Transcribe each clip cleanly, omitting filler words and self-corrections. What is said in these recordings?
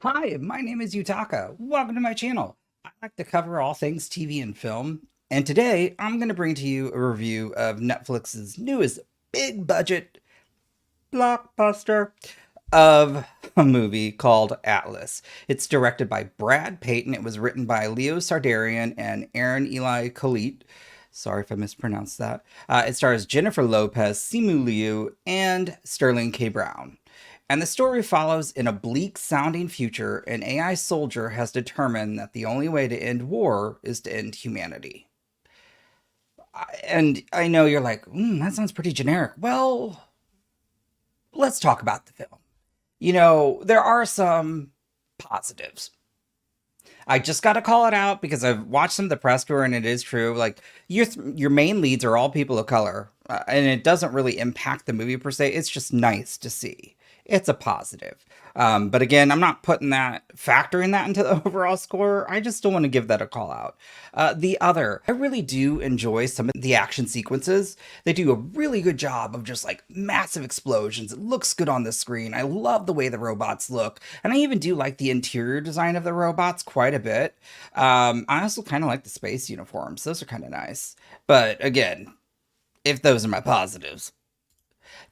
Hi, my name is Yutaka. Welcome to my channel. I like to cover all things TV and film, and today I'm going to bring to you a review of Netflix's newest big budget blockbuster of a movie called Atlas. It's directed by Brad Peyton. It was written by Leo Sardarian and Aron Coleite. Sorry if I mispronounced that. It stars Jennifer Lopez, Simu Liu, and Sterling K. Brown. And the story follows in a bleak sounding future, an AI soldier has determined that the only way to end war is to end humanity. And I know you're like, that sounds pretty generic. Well, let's talk about the film. There are some positives. I just got to call it out because I've watched some of the press tour and it is true. Like your main leads are all people of color, and it doesn't really impact the movie per se. It's just nice to see. It's a positive. But again, I'm not factoring that into the overall score. I just don't want to give that a call out. I really do enjoy some of the action sequences. They do a really good job of just like massive explosions. It looks good on the screen. I love the way the robots look. And I even do like the interior design of the robots quite a bit. I also kind of like the space uniforms. Those are kind of nice. But again, if those are my positives.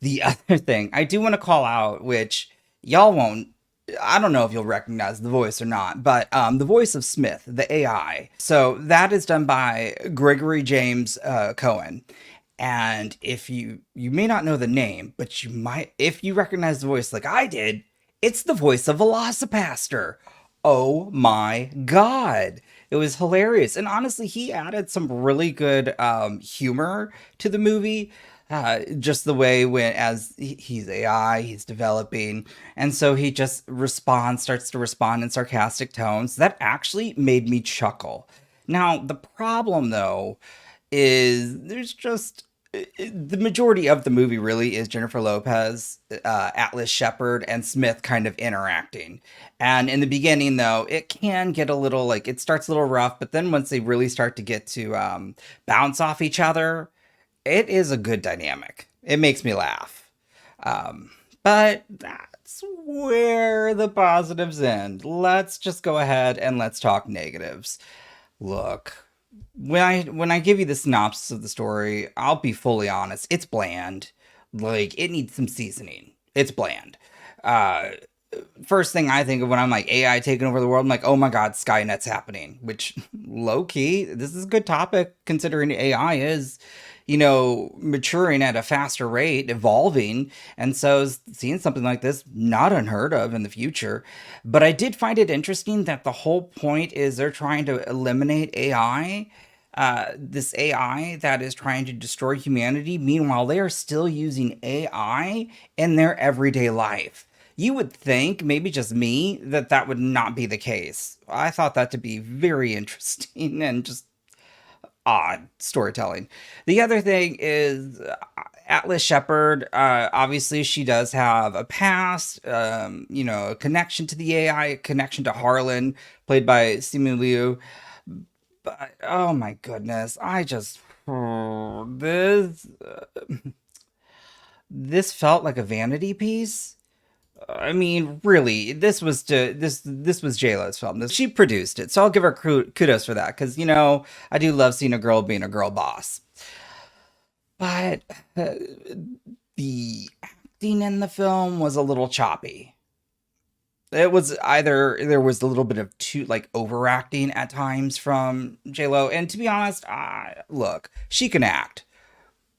The other thing I do want to call out, which y'all won't, I don't know if you'll recognize the voice or not, but the voice of Smith, the AI. So that is done by Gregory James Cohen. And if you may not know the name, but you might, if you recognize the voice like I did, it's the voice of Velocipaster. Oh my God. It was hilarious. And honestly, he added some really good humor to the movie. Just the way he's AI, he's developing, and so he just starts to respond in sarcastic tones. That actually made me chuckle. Now, the problem though is there's just the majority of the movie really is Jennifer Lopez, Atlas Shepard, and Smith kind of interacting. And in the beginning, though, it can get a little like it starts a little rough, but then once they really start to get to bounce off each other, it is a good dynamic. It makes me laugh. But that's where the positives end. Let's just go ahead and let's talk negatives. Look, when I give you the synopsis of the story, I'll be fully honest. It's bland. Like it needs some seasoning. It's bland. Uh, First thing I think of when I'm like AI taking over the world, I'm like, oh my God, Skynet's happening. Which low key, this is a good topic considering AI is, maturing at a faster rate, evolving. And so seeing something like this, not unheard of in the future. But I did find it interesting that the whole point is they're trying to eliminate AI, this AI that is trying to destroy humanity. Meanwhile, they are still using AI in their everyday life. You would think, maybe just me, that that would not be the case. I thought that to be very interesting and just odd storytelling. The other thing is Atlas Shepard. Obviously, she does have a past, a connection to the AI, a connection to Harlan, played by Simu Liu. But oh my goodness, I just this felt like a vanity piece. I mean, really, this was JLo's film. She produced it, so I'll give her kudos for that because I do love seeing a girl being a girl boss. But the acting in the film was a little choppy. It was either there was a little bit of too like overacting at times from JLo, and to be honest, look, she can act.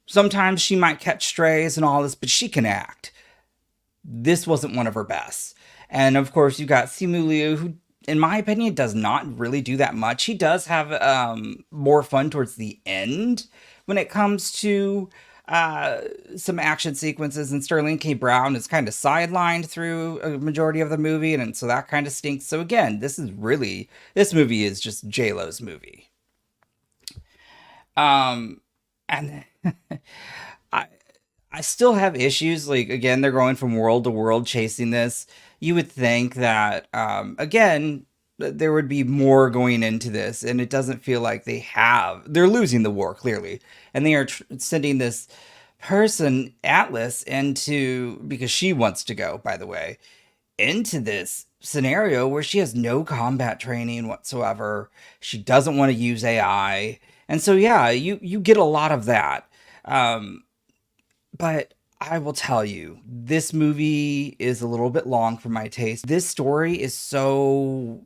Sometimes she might catch strays and all this, but she can act. This wasn't one of her best. And of course, you got Simu Liu, who, in my opinion, does not really do that much. He does have more fun towards the end when it comes to some action sequences, and Sterling K. Brown is kind of sidelined through a majority of the movie, and so that kind of stinks. So again, this movie is just J Lo's movie. And I I still have issues. Like again, they're going from world to world chasing this. You would think that again there would be more going into this, and it doesn't feel like they have. They're losing the war clearly, and they are sending this person Atlas into because she wants to go. By the way, into this scenario where she has no combat training whatsoever. She doesn't want to use AI. And so yeah, you get a lot of that. Um, but I will tell you, this movie is a little bit long for my taste. This story is so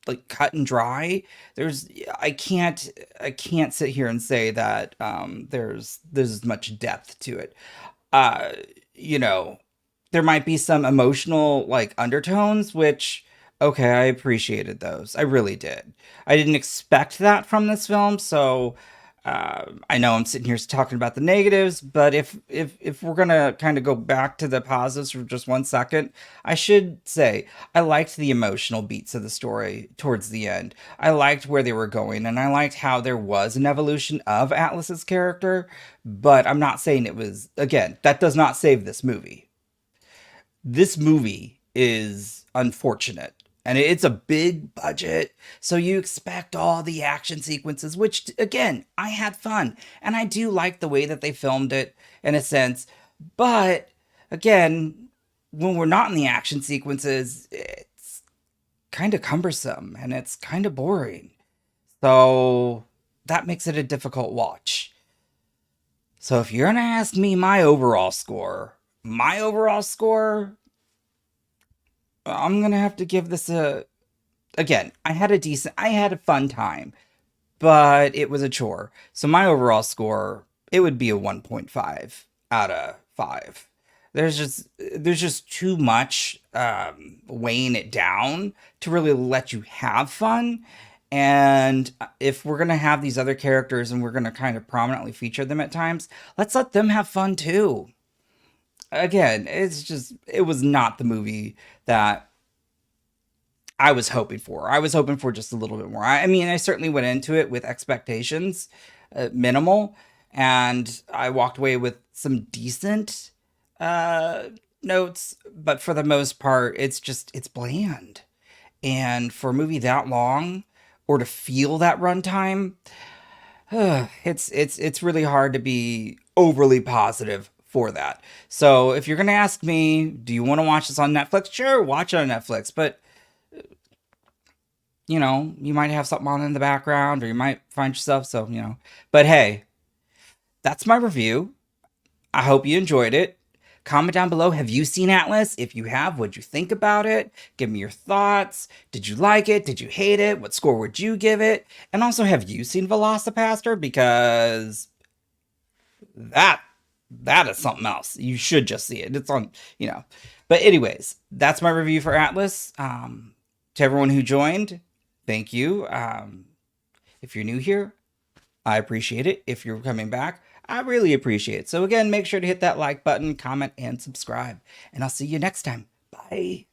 like cut and dry. There's I can't sit here and say that there's much depth to it. Uh, you know, there might be some emotional like undertones, which okay, I appreciated those. I really did. I didn't expect that from this film, so I know I'm sitting here talking about the negatives, but if we're gonna kind of go back to the positives for just 1 second, I should say I liked the emotional beats of the story towards the end. I liked where they were going, and I liked how there was an evolution of Atlas's character. But I'm not saying it was again. That does not save this movie. This movie is unfortunate and it's a big budget, so you expect all the action sequences, which again I had fun and I do like the way that they filmed it in a sense. But again, when we're not in the action sequences, it's kind of cumbersome and it's kind of boring, so that makes it a difficult watch. So if you're gonna ask me my overall score, I'm gonna have to give this a. Again, I had a fun time, but it was a chore. So my overall score, it would be a 1.5 out of 5. There's just too much weighing it down to really let you have fun. And if we're gonna have these other characters and we're gonna kind of prominently feature them at times, let's let them have fun too. Again, it was not the movie that I was hoping for. I was hoping for just a little bit more. I mean, I certainly went into it with expectations, minimal, and I walked away with some decent uh, notes. But for the most part, it's bland. And for a movie that long, or to feel that runtime, it's really hard to be overly positive for that. So if you're gonna ask me, do you want to watch this on Netflix? Sure, watch it on Netflix, but you might have something on in the background, or you might find yourself so. But hey, that's my review. I hope you enjoyed it. Comment down below, have you seen Atlas? If you have, what'd you think about it? Give me your thoughts. Did you like it? Did you hate it? What score would you give it? And also, have you seen Velocipaster? Because that that is something else. You should just see it. It's on. But anyways, that's my review for Atlas. To everyone who joined, thank you. If you're new here, I appreciate it. If you're coming back, I really appreciate it. So again, make sure to hit that like button, comment, and subscribe. And I'll see you next time. Bye.